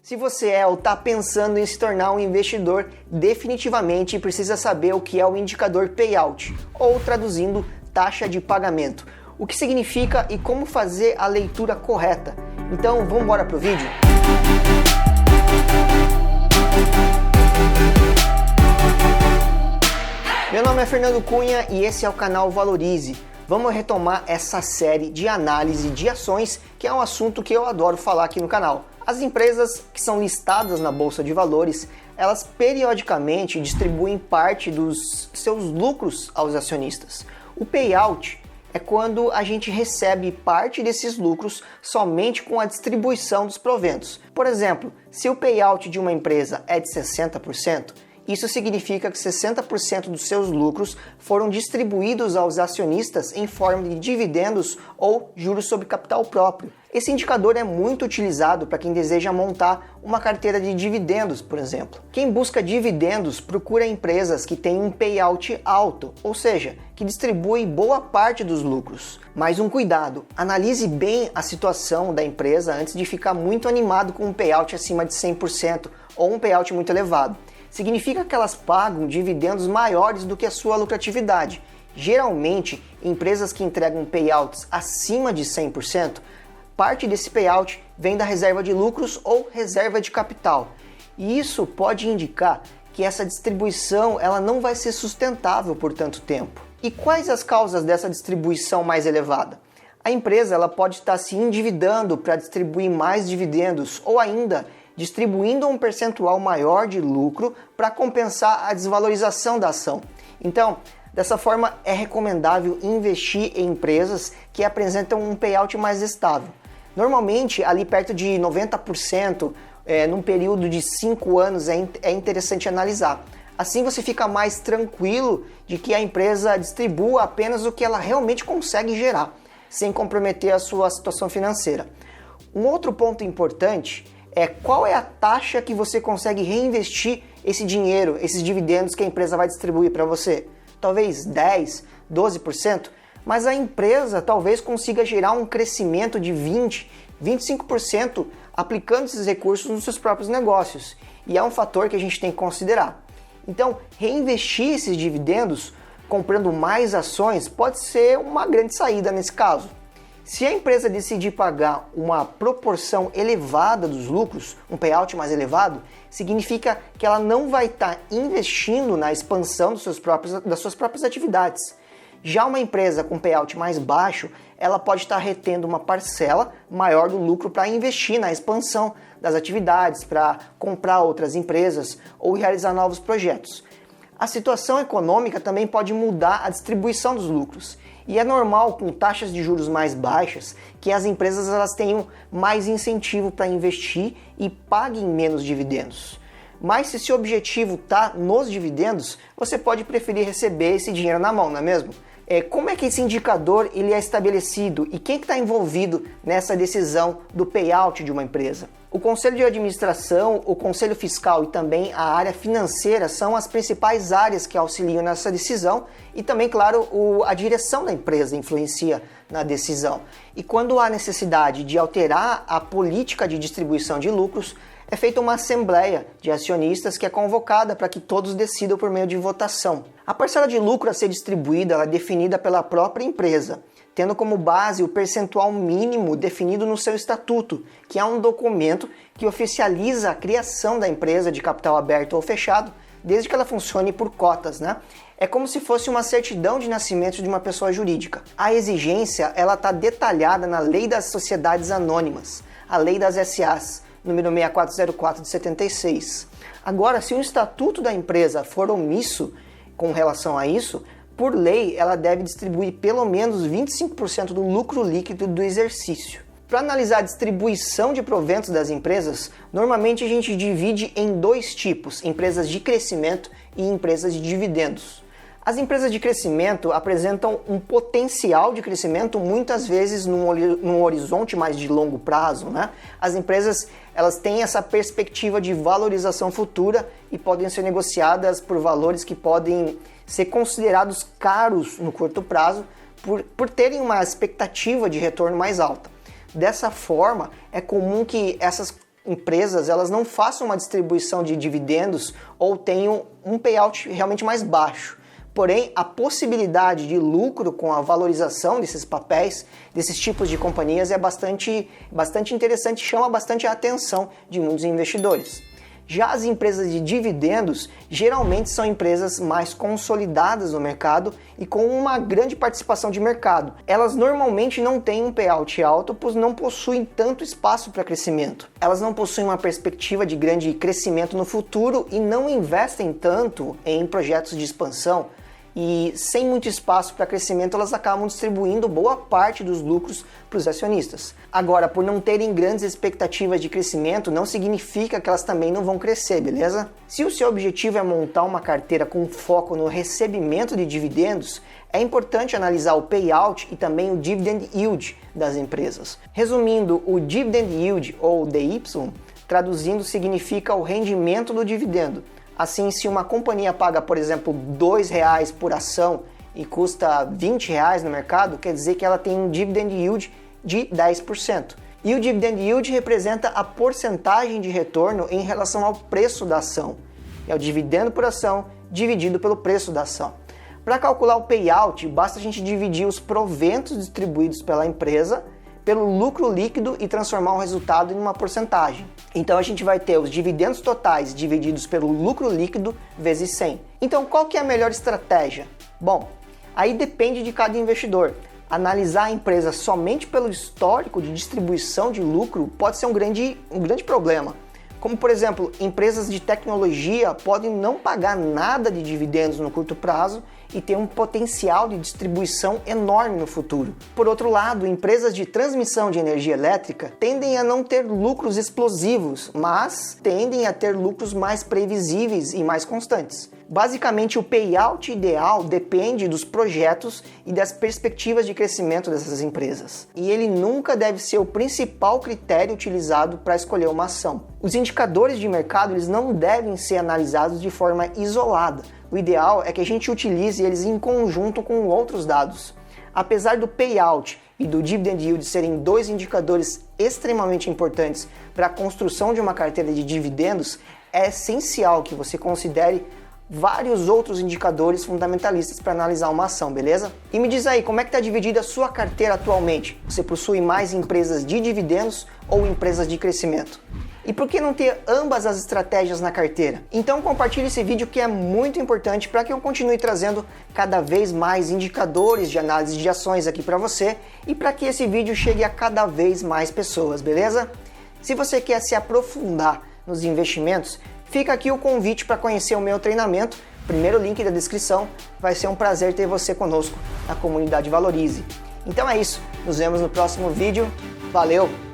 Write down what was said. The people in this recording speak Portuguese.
Se você é ou está pensando em se tornar um investidor, definitivamente precisa saber o que é o indicador payout, ou traduzindo, taxa de pagamento. O que significa e como fazer a leitura correta. Então vamos embora pro vídeo? Meu nome é Fernando Cunha e esse é o canal Valorize. Vamos retomar essa série de análise de ações, que é um assunto que eu adoro falar aqui no canal. As empresas que são listadas na Bolsa de Valores, elas periodicamente distribuem parte dos seus lucros aos acionistas. O payout é quando a gente recebe parte desses lucros somente com a distribuição dos proventos. Por exemplo, se o payout de uma empresa é de 60%, isso significa que 60% dos seus lucros foram distribuídos aos acionistas em forma de dividendos ou juros sobre capital próprio. Esse indicador é muito utilizado para quem deseja montar uma carteira de dividendos, por exemplo. Quem busca dividendos procura empresas que têm um payout alto, ou seja, que distribuem boa parte dos lucros. Mas um cuidado, analise bem a situação da empresa antes de ficar muito animado com um payout acima de 100% ou um payout muito elevado. Significa que elas pagam dividendos maiores do que a sua lucratividade. Geralmente, empresas que entregam payouts acima de 100%, parte desse payout vem da reserva de lucros ou reserva de capital. E isso pode indicar que essa distribuição ela não vai ser sustentável por tanto tempo. E quais as causas dessa distribuição mais elevada? A empresa ela pode estar se endividando para distribuir mais dividendos ou ainda distribuindo um percentual maior de lucro para compensar a desvalorização da ação. Então, dessa forma, é recomendável investir em empresas que apresentam um payout mais estável. Normalmente, ali perto de 90%, num período de 5 anos, é interessante analisar. Assim você fica mais tranquilo de que a empresa distribua apenas o que ela realmente consegue gerar, sem comprometer a sua situação financeira. Um outro ponto importante é qual é a taxa que você consegue reinvestir esse dinheiro, esses dividendos que a empresa vai distribuir para você. Talvez 10%, 12%, mas a empresa talvez consiga gerar um crescimento de 20%, 25% aplicando esses recursos nos seus próprios negócios. E é um fator que a gente tem que considerar. Então, reinvestir esses dividendos comprando mais ações pode ser uma grande saída nesse caso. Se a empresa decidir pagar uma proporção elevada dos lucros, um payout mais elevado, significa que ela não vai estar investindo na expansão das suas próprias atividades. Já uma empresa com payout mais baixo, ela pode estar retendo uma parcela maior do lucro para investir na expansão das atividades, para comprar outras empresas ou realizar novos projetos. A situação econômica também pode mudar a distribuição dos lucros. E é normal, com taxas de juros mais baixas, que as empresas elas tenham mais incentivo para investir e paguem menos dividendos. Mas se seu objetivo está nos dividendos, você pode preferir receber esse dinheiro na mão, não é mesmo? Como é que esse indicador ele é estabelecido e quem está envolvido nessa decisão do payout de uma empresa? O Conselho de Administração, o Conselho Fiscal e também a área financeira são as principais áreas que auxiliam nessa decisão e também, claro, a direção da empresa influencia na decisão. E quando há necessidade de alterar a política de distribuição de lucros, é feita uma assembleia de acionistas que é convocada para que todos decidam por meio de votação. A parcela de lucro a ser distribuída ela é definida pela própria empresa, tendo como base o percentual mínimo definido no seu estatuto, que é um documento que oficializa a criação da empresa de capital aberto ou fechado, desde que ela funcione por cotas, né? É como se fosse uma certidão de nascimento de uma pessoa jurídica. A exigência ela está detalhada na Lei das Sociedades Anônimas, a Lei das SAs, número 6404 de 76. Agora, se o estatuto da empresa for omisso com relação a isso, por lei, ela deve distribuir pelo menos 25% do lucro líquido do exercício. Para analisar a distribuição de proventos das empresas, normalmente a gente divide em dois tipos, empresas de crescimento e empresas de dividendos. As empresas de crescimento apresentam um potencial de crescimento muitas vezes num horizonte mais de longo prazo, né? As empresas elas têm essa perspectiva de valorização futura e podem ser negociadas por valores que podem ser considerados caros no curto prazo por terem uma expectativa de retorno mais alta. Dessa forma, é comum que essas empresas elas não façam uma distribuição de dividendos ou tenham um payout realmente mais baixo. Porém, a possibilidade de lucro com a valorização desses papéis, desses tipos de companhias, é bastante interessante, chama bastante a atenção de muitos investidores. Já as empresas de dividendos geralmente são empresas mais consolidadas no mercado e com uma grande participação de mercado. Elas normalmente não têm um payout alto, pois não possuem tanto espaço para crescimento. Elas não possuem uma perspectiva de grande crescimento no futuro e não investem tanto em projetos de expansão. E sem muito espaço para crescimento, elas acabam distribuindo boa parte dos lucros para os acionistas. Agora, por não terem grandes expectativas de crescimento, não significa que elas também não vão crescer, beleza? Se o seu objetivo é montar uma carteira com foco no recebimento de dividendos, é importante analisar o payout e também o dividend yield das empresas. Resumindo, o dividend yield, ou DY, traduzindo, significa o rendimento do dividendo. Assim, se uma companhia paga, por exemplo, R$2 por ação e custa R$20 no mercado, quer dizer que ela tem um dividend yield de 10%. E o dividend yield representa a porcentagem de retorno em relação ao preço da ação. É o dividendo por ação dividido pelo preço da ação. Para calcular o payout, basta a gente dividir os proventos distribuídos pela empresa pelo lucro líquido e transformar o resultado em uma porcentagem. Então a gente vai ter os dividendos totais divididos pelo lucro líquido vezes 100. Então qual que é a melhor estratégia? Bom, aí depende de cada investidor. Analisar a empresa somente pelo histórico de distribuição de lucro pode ser um grande problema. Como, por exemplo, empresas de tecnologia podem não pagar nada de dividendos no curto prazo e ter um potencial de distribuição enorme no futuro. Por outro lado, empresas de transmissão de energia elétrica tendem a não ter lucros explosivos, mas tendem a ter lucros mais previsíveis e mais constantes. Basicamente, o payout ideal depende dos projetos e das perspectivas de crescimento dessas empresas. E ele nunca deve ser o principal critério utilizado para escolher uma ação. Os indicadores de mercado eles não devem ser analisados de forma isolada. O ideal é que a gente utilize eles em conjunto com outros dados. Apesar do payout e do dividend yield serem dois indicadores extremamente importantes para a construção de uma carteira de dividendos, é essencial que você considere vários outros indicadores fundamentalistas para analisar uma ação, beleza? E me diz aí, como é que está dividida a sua carteira atualmente? Você possui mais empresas de dividendos ou empresas de crescimento? E por que não ter ambas as estratégias na carteira? Então compartilhe esse vídeo que é muito importante para que eu continue trazendo cada vez mais indicadores de análise de ações aqui para você e para que esse vídeo chegue a cada vez mais pessoas, beleza? Se você quer se aprofundar nos investimentos, fica aqui o convite para conhecer o meu treinamento. Primeiro link da descrição. Vai ser um prazer ter você conosco na comunidade Valorize. Então é isso. Nos vemos no próximo vídeo. Valeu!